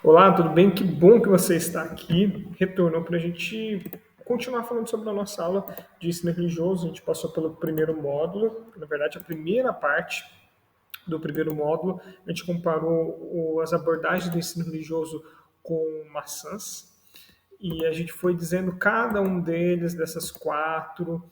Olá, tudo bem? Que bom que você está aqui. Retornou para a gente continuar falando sobre a nossa aula de ensino religioso. A gente passou pelo primeiro módulo, na verdade, a primeira parte do primeiro módulo. A gente comparou as abordagens do ensino religioso com maçãs e a gente foi dizendo cada um deles, dessas quatro,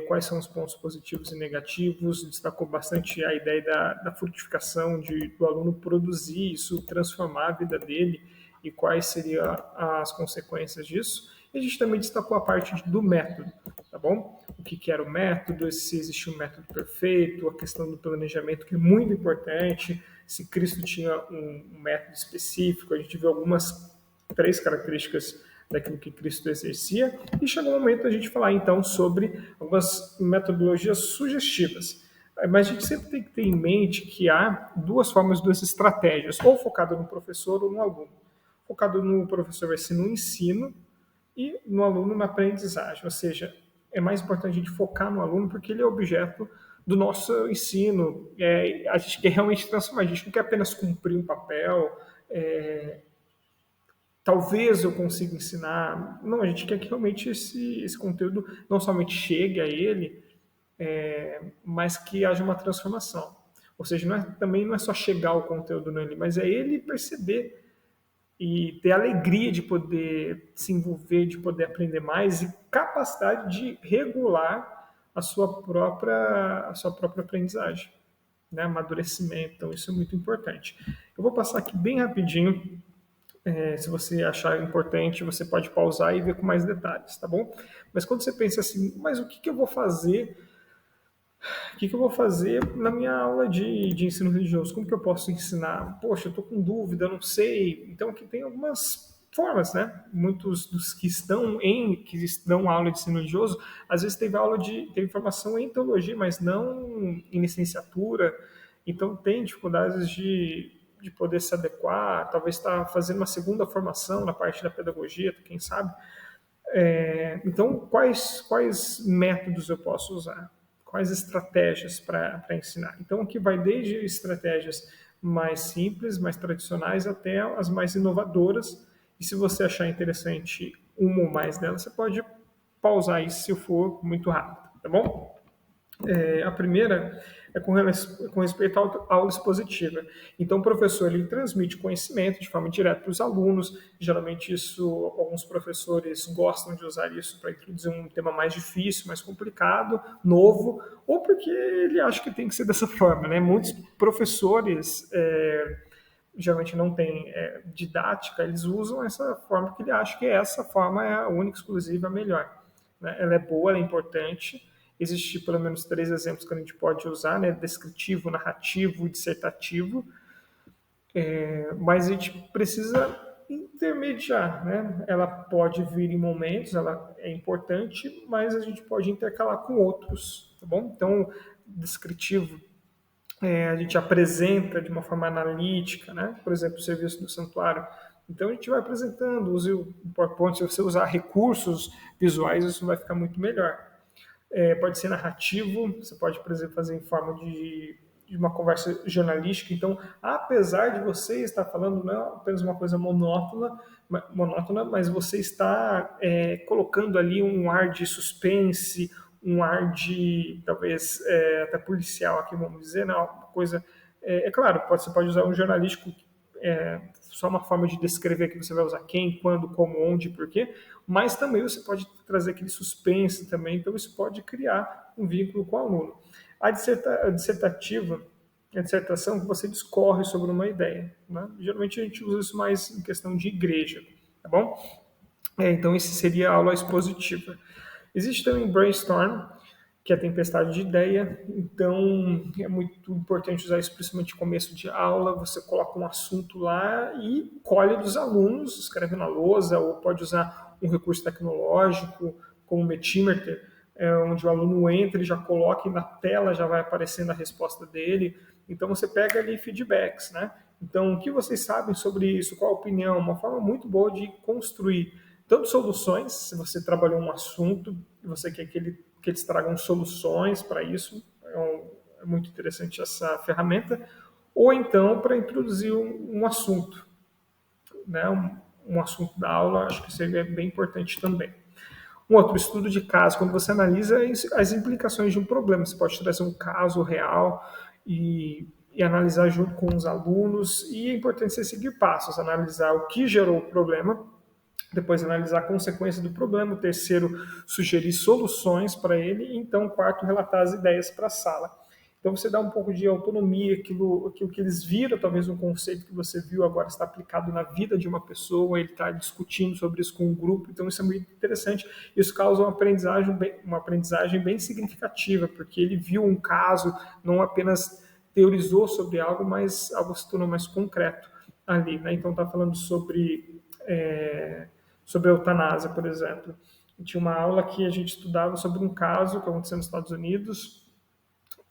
quais são os pontos positivos e negativos, destacou bastante a ideia da frutificação, do aluno produzir isso, transformar a vida dele e quais seriam as consequências disso. E a gente também destacou a parte do método, tá bom? O que era o método, se existe um método perfeito, a questão do planejamento, que é muito importante, se Cristo tinha um método específico, a gente viu algumas três características daquilo que Cristo exercia, e chegou o momento da gente falar então sobre algumas metodologias sugestivas. Mas a gente sempre tem que ter em mente que há duas formas, duas estratégias, ou focado no professor ou no aluno. Focado no professor vai ser no ensino e no aluno na aprendizagem, ou seja, é mais importante a gente focar no aluno porque ele é objeto do nosso ensino. A gente quer realmente transformar, a gente não quer apenas cumprir um papel, talvez eu consiga ensinar. Não, a gente quer que realmente esse conteúdo não somente chegue a ele, mas que haja uma transformação. Ou seja, também não é só chegar o conteúdo nele, mas é ele perceber e ter alegria de poder se envolver, de poder aprender mais e capacidade de regular a sua própria aprendizagem, né? Amadurecimento. Então, isso é muito importante. Eu vou passar aqui bem rapidinho. Se você achar importante, você pode pausar e ver com mais detalhes, tá bom? Mas quando você pensa assim, mas o que eu vou fazer? O que eu vou fazer na minha aula de ensino religioso? Como que eu posso ensinar? Poxa, eu estou com dúvida, eu não sei. Então, aqui tem algumas formas, né? Muitos dos que dão aula de ensino religioso, às vezes teve formação em teologia, mas não em licenciatura. Então, tem dificuldades de poder se adequar, talvez está fazendo uma segunda formação na parte da pedagogia, quem sabe. Então, quais métodos eu posso usar? Quais estratégias para ensinar? Então, aqui vai desde estratégias mais simples, mais tradicionais, até as mais inovadoras. E se você achar interessante uma ou mais delas, você pode pausar isso se for muito rápido, tá bom? A primeira é com respeito à aula expositiva. Então, o professor ele transmite conhecimento de forma direta para os alunos. Geralmente, alguns professores gostam de usar isso para introduzir um tema mais difícil, mais complicado, novo, ou porque ele acha que tem que ser dessa forma, né? Muitos professores geralmente não têm didática, eles usam essa forma porque ele acha que essa forma é a única, exclusiva, a melhor, né? Ela é boa, ela é importante. Existem pelo menos três exemplos que a gente pode usar, né? Descritivo, narrativo e dissertativo. Mas a gente precisa intermediar, né? Ela pode vir em momentos, ela é importante, mas a gente pode intercalar com outros, tá bom? Então, descritivo, a gente apresenta de uma forma analítica, né? Por exemplo, o serviço do santuário. Então, a gente vai apresentando, use o PowerPoint, se você usar recursos visuais, isso vai ficar muito melhor. Pode ser narrativo, você pode, por exemplo, fazer em forma de uma conversa jornalística. Então, apesar de você estar falando não é apenas uma coisa monótona, mas você está colocando ali um ar de suspense, um ar de, talvez, até policial aqui, vamos dizer, né? Uma coisa... claro, você pode usar um jornalístico só uma forma de descrever que você vai usar quem, quando, como, onde, por quê, mas também você pode trazer aquele suspense também, então isso pode criar um vínculo com o aluno. A dissertativa, a dissertação que você discorre sobre uma ideia, né? Geralmente a gente usa isso mais em questão de igreja, tá bom? Então esse seria a aula expositiva. Existe também brainstorm, que é a tempestade de ideia. Então, é muito importante usar isso principalmente no começo de aula. Você coloca um assunto lá e colhe dos alunos, escreve na lousa, ou pode usar um recurso tecnológico, como o Metimeter, onde o aluno entra e já coloca e na tela já vai aparecendo a resposta dele. Então, você pega ali feedbacks, né? Então, o que vocês sabem sobre isso? Qual a opinião? Uma forma muito boa de construir tanto soluções, se você trabalhou um assunto e você quer que eles tragam soluções para isso, é muito interessante essa ferramenta, ou então para introduzir um assunto. né, um assunto da aula, acho que seria bem importante também. Um outro estudo de caso, quando você analisa as implicações de um problema, você pode trazer um caso real e analisar junto com os alunos, e é importante você seguir passos, analisar o que gerou o problema, depois analisar a consequência do problema, o terceiro, sugerir soluções para ele, e então, o quarto, relatar as ideias para a sala. Então, você dá um pouco de autonomia, aquilo que eles viram, talvez um conceito que você viu agora está aplicado na vida de uma pessoa, ele está discutindo sobre isso com um grupo, então isso é muito interessante. Isso causa uma aprendizagem bem significativa, porque ele viu um caso, não apenas teorizou sobre algo, mas algo se tornou mais concreto ali. Né? Então, está falando sobre a eutanásia, por exemplo. Tinha uma aula que a gente estudava sobre um caso que aconteceu nos Estados Unidos,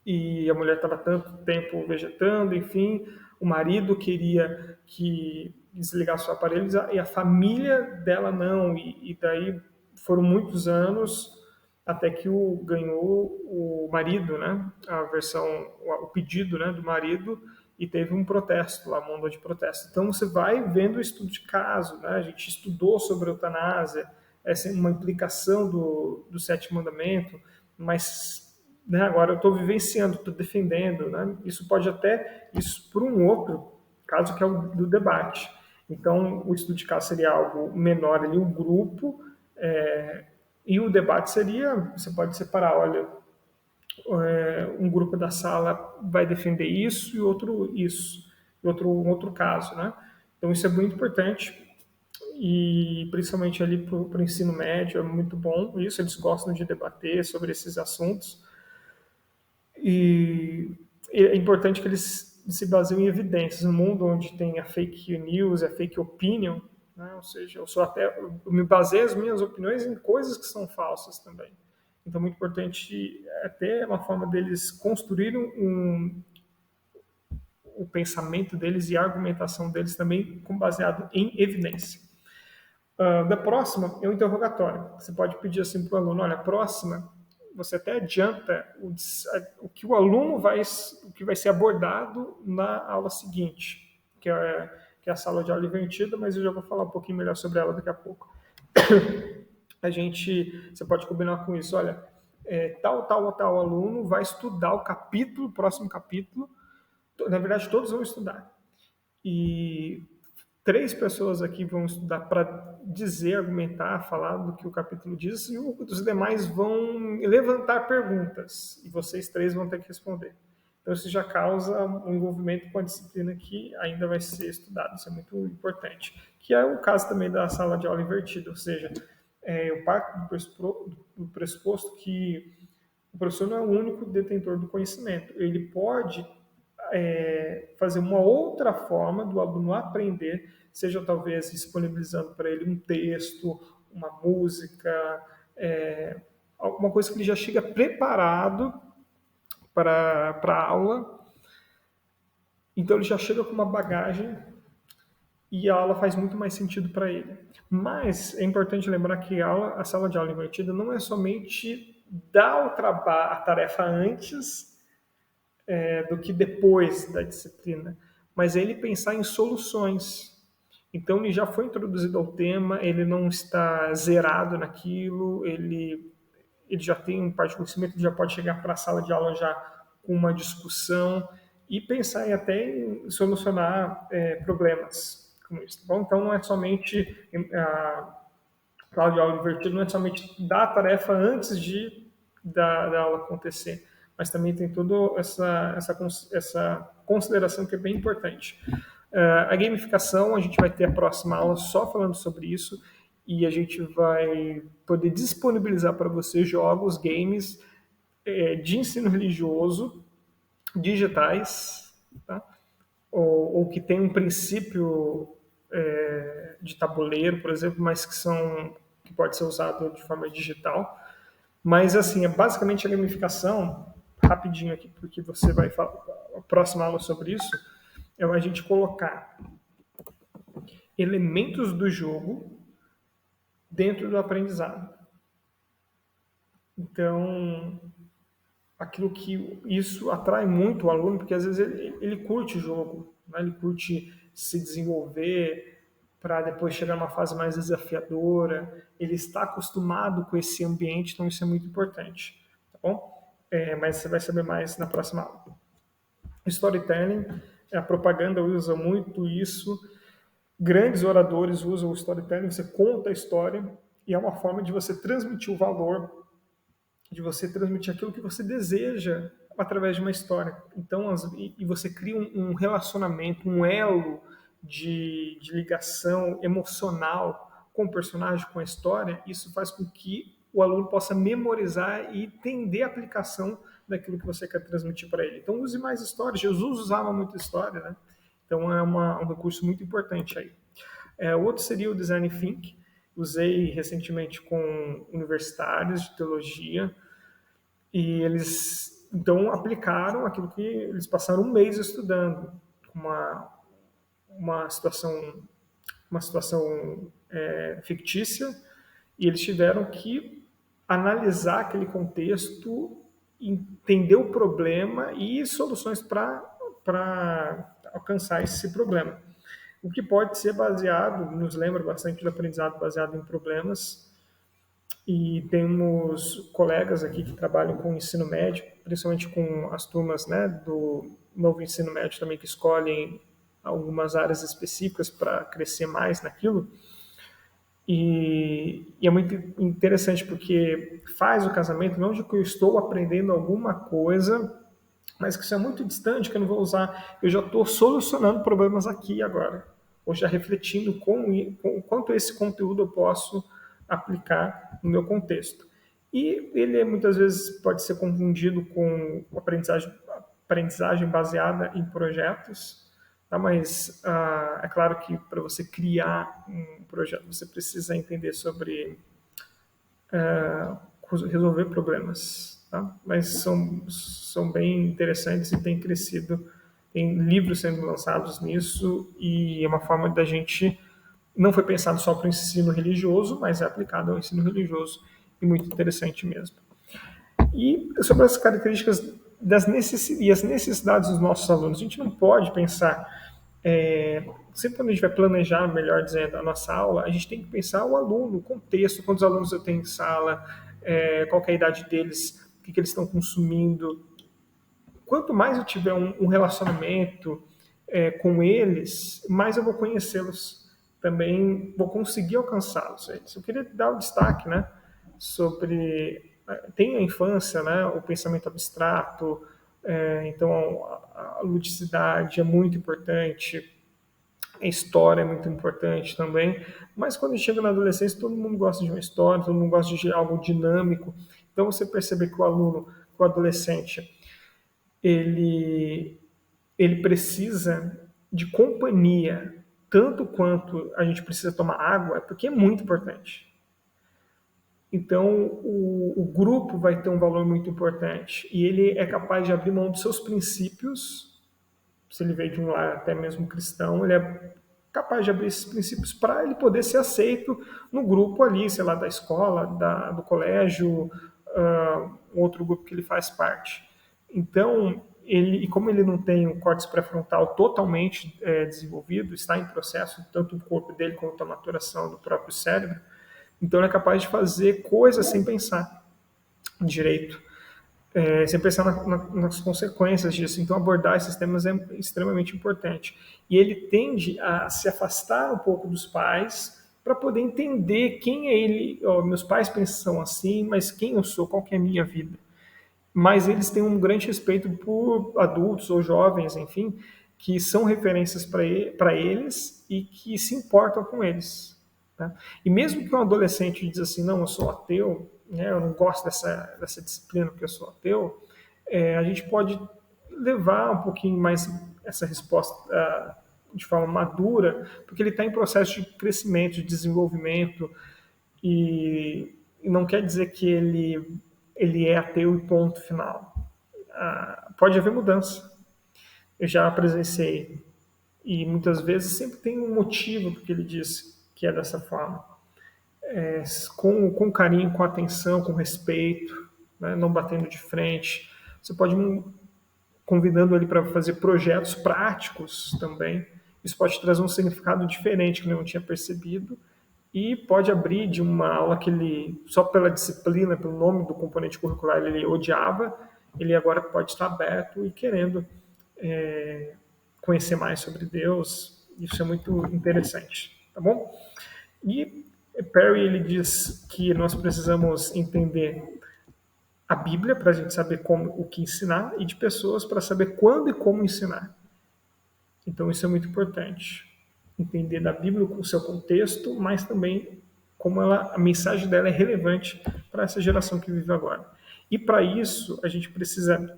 e a mulher estava tanto tempo vegetando, enfim, o marido queria que desligasse o aparelho e a família dela não, e daí foram muitos anos até que ganhou o marido, né, a versão, o pedido, né, do marido, e teve um protesto lá, uma onda de protesto. Então você vai vendo o estudo de caso, né, a gente estudou sobre a eutanásia, essa é uma implicação do sétimo mandamento, mas né, agora eu estou vivenciando, estou defendendo, né? Isso pode até isso por um outro caso que é o do debate. Então, o estudo de caso seria algo menor ali, um grupo, e o debate seria, você pode separar, olha, um grupo da sala vai defender isso e outro isso, e um outro caso, né? Então, isso é muito importante e principalmente ali para o ensino médio é muito bom isso, eles gostam de debater sobre esses assuntos. E é importante que eles se baseiem em evidências. No mundo onde tem a fake news, a fake opinion, né? Ou seja, eu me baseio as minhas opiniões em coisas que são falsas também. Então, é muito importante até uma forma deles construírem o pensamento deles e a argumentação deles também baseado em evidência. Da próxima é um interrogatório. Você pode pedir assim para o aluno, olha, a próxima você até adianta o que o aluno o que vai ser abordado na aula seguinte, que é a sala de aula invertida, mas eu já vou falar um pouquinho melhor sobre ela daqui a pouco. Você pode combinar com isso, olha, tal aluno vai estudar o próximo capítulo, na verdade todos vão estudar, e 3 pessoas aqui vão estudar para dizer, argumentar, falar do que o capítulo diz, e os demais vão levantar perguntas, e vocês 3 vão ter que responder. Então, isso já causa um envolvimento com a disciplina que ainda vai ser estudada, isso é muito importante. Que é o caso também da sala de aula invertida, ou seja, eu parto do pressuposto que o professor não é o único detentor do conhecimento, ele pode fazer uma outra forma do aluno aprender, seja talvez disponibilizando para ele um texto, uma música, alguma coisa que ele já chega preparado para a aula, então ele já chega com uma bagagem e a aula faz muito mais sentido para ele. Mas é importante lembrar que a sala de aula invertida não é somente dar a tarefa antes do que depois da disciplina, mas ele pensar em soluções. Então ele já foi introduzido ao tema, ele não está zerado naquilo, ele já tem um parte de conhecimento, ele já pode chegar para a sala de aula já com uma discussão e pensar até em solucionar problemas como isso. Bom, então não é somente a sala de aula invertida, não é somente dar a tarefa antes da aula acontecer, mas também tem toda essa consideração que é bem importante. A gamificação, a gente vai ter a próxima aula só falando sobre isso, e a gente vai poder disponibilizar para você jogos, games de ensino religioso, digitais, tá? ou que tem um princípio de tabuleiro, por exemplo, mas que pode ser usado de forma digital. Mas, assim, é basicamente a gamificação, rapidinho aqui, porque você vai falar a próxima aula sobre isso, é a gente colocar elementos do jogo dentro do aprendizado. Então, aquilo que isso atrai muito o aluno, porque às vezes ele curte o jogo, né? Ele curte se desenvolver, para depois chegar numa fase mais desafiadora. Ele está acostumado com esse ambiente, então isso é muito importante, tá bom? Mas você vai saber mais na próxima aula. Storytelling, a propaganda usa muito isso. Grandes oradores usam o storytelling, você conta a história e é uma forma de você transmitir o valor, de você transmitir aquilo que você deseja através de uma história. Então, e você cria um relacionamento, um elo de ligação emocional com o personagem, com a história. Isso faz com que o aluno possa memorizar e entender a aplicação daquilo que você quer transmitir para ele. Então, use mais histórias. Jesus usava muito história, né? Então, é um recurso muito importante aí. O outro seria o Design Think. Usei recentemente com universitários de teologia e eles então aplicaram aquilo que eles passaram um mês estudando, uma situação fictícia, e eles tiveram que analisar aquele contexto, entender o problema e soluções para alcançar esse problema. O que pode ser baseado, nos lembra bastante do aprendizado baseado em problemas, e temos colegas aqui que trabalham com o ensino médio, principalmente com as turmas, né, do novo ensino médio também, que escolhem algumas áreas específicas para crescer mais naquilo. E é muito interessante porque faz o casamento não de que eu estou aprendendo alguma coisa, mas que isso é muito distante, que eu não vou usar. Eu já estou solucionando problemas aqui e agora, ou já refletindo com quanto esse conteúdo eu posso aplicar no meu contexto. E ele muitas vezes pode ser confundido com aprendizagem baseada em projetos, tá? Mas é claro que para você criar um projeto você precisa entender sobre resolver problemas, tá? Mas são bem interessantes e têm crescido, tem livros sendo lançados nisso, e é uma forma da gente, não foi pensado só para o ensino religioso, mas é aplicado ao ensino religioso, e muito interessante mesmo. E sobre as características e as necessidades dos nossos alunos, a gente não pode pensar, sempre quando a gente vai planejar, melhor dizendo, a nossa aula, a gente tem que pensar o aluno, o contexto, quantos alunos eu tenho em sala, qual é a idade deles, o que eles estão consumindo. Quanto mais eu tiver um relacionamento com eles, mais eu vou conhecê-los. Também vou conseguir alcançá-los. Eu queria dar o destaque, né, sobre tem a infância, né, o pensamento abstrato, então a ludicidade é muito importante, a história é muito importante também, mas quando chega na adolescência, todo mundo gosta de uma história, todo mundo gosta de algo dinâmico. Então você percebe que o aluno, que o adolescente, ele precisa de companhia, tanto quanto a gente precisa tomar água, porque é muito importante. Então, o grupo vai ter um valor muito importante, e ele é capaz de abrir mão dos seus princípios, se ele veio de um lar até mesmo cristão, ele é capaz de abrir esses princípios para ele poder ser aceito no grupo ali, sei lá, da escola, do colégio, outro grupo que ele faz parte. Então, e como ele não tem o córtex pré-frontal totalmente desenvolvido, está em processo, tanto o corpo dele quanto a maturação do próprio cérebro, então ele é capaz de fazer coisas sem pensar direito, sem pensar nas consequências disso. Então abordar esses temas é extremamente importante. E ele tende a se afastar um pouco dos pais para poder entender quem é ele. Meus pais pensam assim, mas quem eu sou, qual que é a minha vida. Mas eles têm um grande respeito por adultos ou jovens, enfim, que são referências para eles e que se importam com eles. Tá? E mesmo que um adolescente diz assim, não, eu sou ateu, né, eu não gosto dessa disciplina porque eu sou ateu, a gente pode levar um pouquinho mais essa resposta de forma madura, porque ele está em processo de crescimento, de desenvolvimento, e não quer dizer que ele é ateu e ponto final. Pode haver mudança. Eu já presenciei, e muitas vezes sempre tem um motivo porque ele diz que é dessa forma. Com carinho, com atenção, com respeito, né, não batendo de frente. Você pode ir convidando ele para fazer projetos práticos também. Isso pode trazer um significado diferente que ele não tinha percebido e pode abrir de uma aula que ele, só pela disciplina, pelo nome do componente curricular, ele odiava, ele agora pode estar aberto e querendo conhecer mais sobre Deus. Isso é muito interessante, tá bom? E Perry ele diz que nós precisamos entender a Bíblia para a gente saber como o que ensinar e de pessoas para saber quando e como ensinar. Então isso é muito importante. Entender da Bíblia o seu contexto, mas também como a mensagem dela é relevante para essa geração que vive agora. E para isso a gente precisa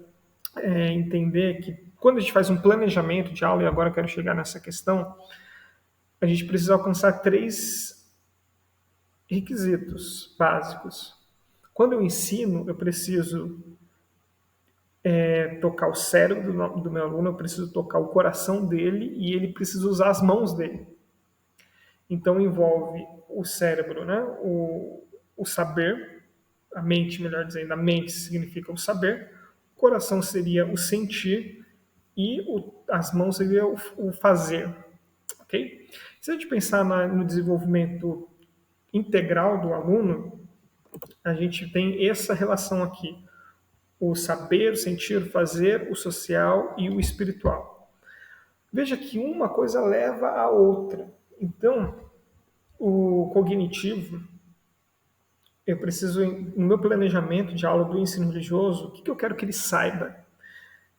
entender que quando a gente faz um planejamento de aula, e agora eu quero chegar nessa questão, a gente precisa alcançar 3 requisitos básicos. Quando eu ensino, eu preciso tocar o cérebro do meu aluno, eu preciso tocar o coração dele e ele precisa usar as mãos dele. Então envolve o cérebro, né? O saber, a mente, melhor dizendo, a mente significa o saber, o coração seria o sentir e as mãos seria o fazer, ok? Se a gente pensar no desenvolvimento integral do aluno, a gente tem essa relação aqui: o saber, o sentir, o fazer, o social e o espiritual. Veja que uma coisa leva à outra. Então, o cognitivo, eu preciso, no meu planejamento de aula do ensino religioso, o que eu quero que ele saiba?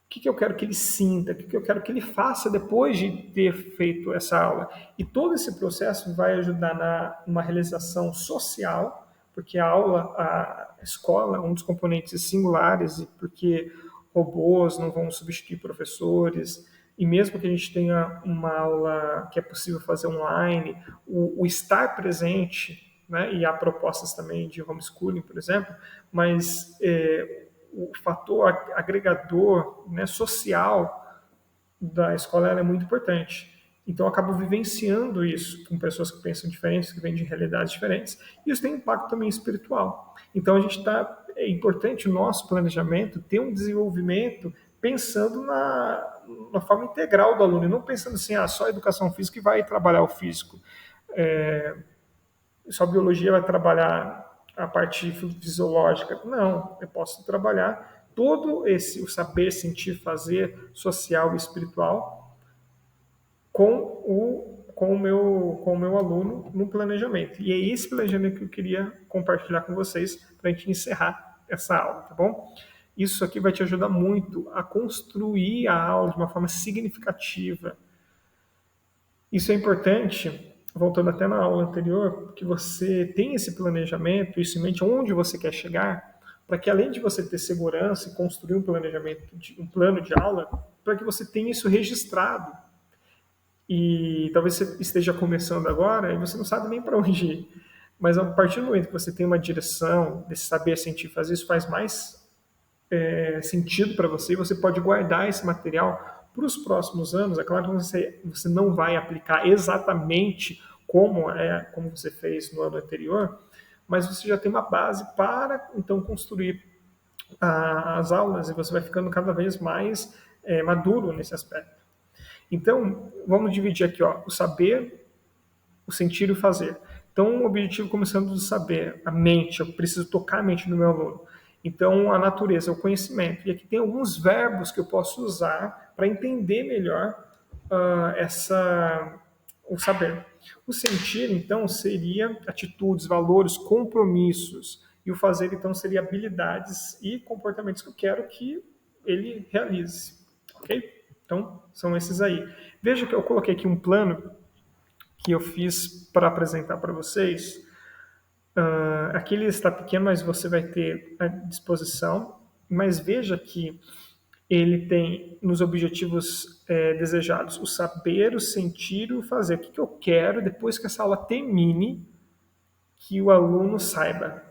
O que eu quero que ele sinta? O que eu quero que ele faça depois de ter feito essa aula? E todo esse processo vai ajudar numa realização social, porque a aula, a escola, é um dos componentes singulares, e porque robôs não vão substituir professores, e mesmo que a gente tenha uma aula que é possível fazer online, o estar presente, né, e há propostas também de homeschooling, por exemplo, mas o fator agregador, né, social da escola é muito importante. Então, eu acabo vivenciando isso com pessoas que pensam diferentes, que vêm de realidades diferentes, e isso tem impacto também espiritual. Então, é importante o nosso planejamento ter um desenvolvimento pensando na forma integral do aluno, e não pensando assim, só a educação física que vai trabalhar o físico. Só a biologia vai trabalhar a parte fisiológica. Não, eu posso trabalhar todo o saber, sentir, fazer, social e espiritual com o meu aluno no planejamento. E é esse planejamento que eu queria compartilhar com vocês para a gente encerrar essa aula, tá bom? Isso aqui vai te ajudar muito a construir a aula de uma forma significativa. Isso é importante, voltando até na aula anterior, que você tenha esse planejamento, isso em mente, onde você quer chegar, para que além de você ter segurança e construir um planejamento, um plano de aula, para que você tenha isso registrado. E talvez você esteja começando agora e você não sabe nem para onde ir. Mas a partir do momento que você tem uma direção, desse saber, sentir, fazer, isso faz mais sentido para você, e você pode guardar esse material para os próximos anos. É claro que você não vai aplicar exatamente como você fez no ano anterior, mas você já tem uma base para então construir as aulas e você vai ficando cada vez mais maduro nesse aspecto. Então, vamos dividir aqui, o saber, o sentir e o fazer. Então, o objetivo começando do saber, a mente, eu preciso tocar a mente do meu aluno. Então, a natureza, o conhecimento. E aqui tem alguns verbos que eu posso usar para entender melhor o saber. O sentir, então, seria atitudes, valores, compromissos. E o fazer, então, seria habilidades e comportamentos que eu quero que ele realize. Ok? Então, são esses aí. Veja que eu coloquei aqui um plano que eu fiz para apresentar para vocês. Aqui ele está pequeno, mas você vai ter à disposição. Mas veja que ele tem nos objetivos desejados o saber, o sentir e o fazer. O que eu quero depois que essa aula termine que o aluno saiba?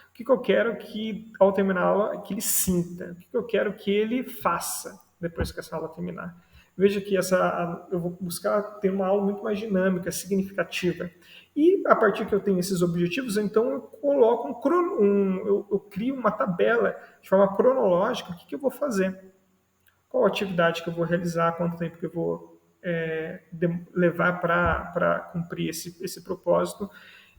O que eu quero que, ao terminar a aula, que ele sinta? O que eu quero que ele faça depois que essa aula terminar? Veja que eu vou buscar ter uma aula muito mais dinâmica, significativa. E a partir que eu tenho esses objetivos, então eu coloco eu crio uma tabela de forma cronológica, o que eu vou fazer, qual atividade que eu vou realizar, quanto tempo que eu vou levar para cumprir esse propósito,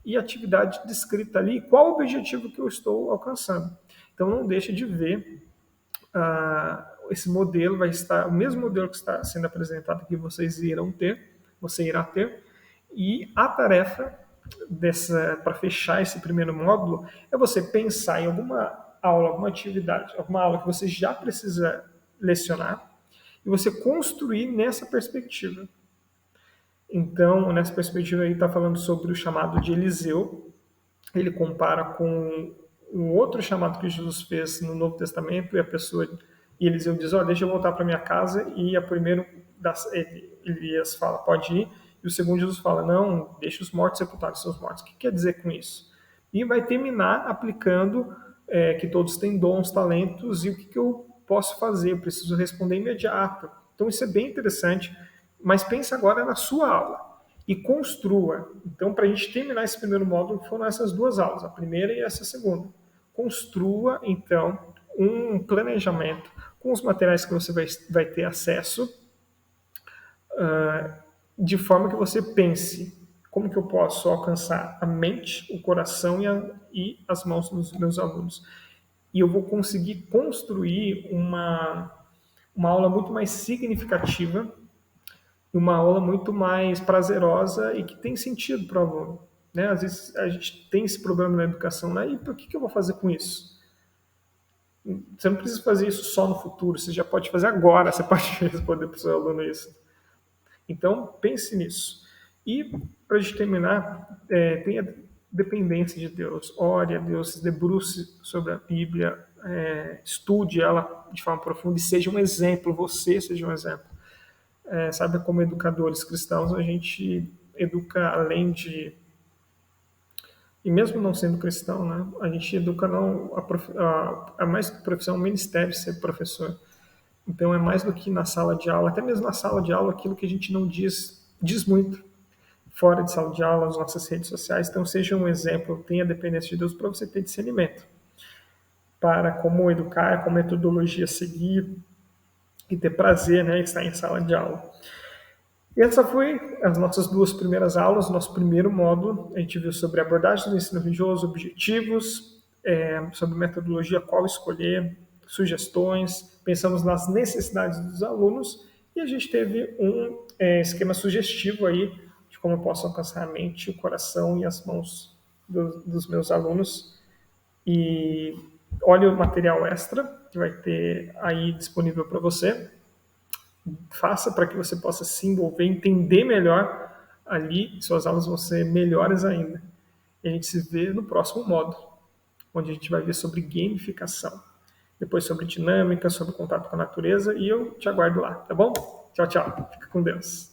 e a atividade descrita ali, qual o objetivo que eu estou alcançando. Então, não deixe de ver esse modelo, vai estar o mesmo modelo que está sendo apresentado aqui, você irá ter, e a tarefa para fechar esse primeiro módulo é você pensar em alguma aula, alguma atividade, alguma aula que você já precisa lecionar, e você construir nessa perspectiva. Então, nessa perspectiva aí está falando sobre o chamado de Eliseu. Ele compara com um outro chamado que Jesus fez no Novo Testamento, e Eliseu diz: "Olha, deixa eu voltar para minha casa", e a primeiro Elias fala: "Pode ir", e o segundo Jesus fala: "Não, deixa os mortos sepultarem seus mortos". O que quer dizer com isso? E vai terminar aplicando que todos têm dons, talentos, e o que eu posso fazer? Eu preciso responder imediato. Então isso é bem interessante, mas pense agora na sua aula e construa. Então, para a gente terminar esse primeiro módulo, foram essas duas aulas, a primeira e essa segunda. Construa, então, um planejamento com os materiais que você vai ter acesso, de forma que você pense como que eu posso alcançar a mente, o coração e as mãos dos meus alunos. E eu vou conseguir construir uma aula muito mais significativa, uma aula muito mais prazerosa e que tem sentido para o aluno. Né? Às vezes a gente tem esse problema na educação, né? E por que eu vou fazer com isso? Você não precisa fazer isso só no futuro, você já pode fazer agora, você pode responder para o seu aluno isso. Então, pense nisso. E, para a gente terminar, tenha dependência de Deus, ore a Deus, se debruce sobre a Bíblia, estude ela de forma profunda e seja um exemplo, você seja um exemplo. Sabe, como educadores cristãos, a gente educa além de... E mesmo não sendo cristão, né, a gente educa não a mais profissão, o ministério ser professor. Então é mais do que na sala de aula, até mesmo na sala de aula, aquilo que a gente não diz muito fora de sala de aula, nas nossas redes sociais. Então seja um exemplo, tenha dependência de Deus para você ter discernimento para como educar, como metodologia seguir e ter prazer, né, em estar em sala de aula. E essa foi as nossas duas primeiras aulas, nosso primeiro módulo. A gente viu sobre abordagens do ensino religioso, objetivos, sobre metodologia, qual escolher, sugestões, pensamos nas necessidades dos alunos e a gente teve um esquema sugestivo aí de como eu posso alcançar a mente, o coração e as mãos dos meus alunos. E olha o material extra que vai ter aí disponível para você. Faça para que você possa se envolver, entender melhor ali, suas aulas vão ser melhores ainda. E a gente se vê no próximo módulo, onde a gente vai ver sobre gamificação, depois sobre dinâmica, sobre contato com a natureza, e eu te aguardo lá, tá bom? Tchau, tchau. Fica com Deus.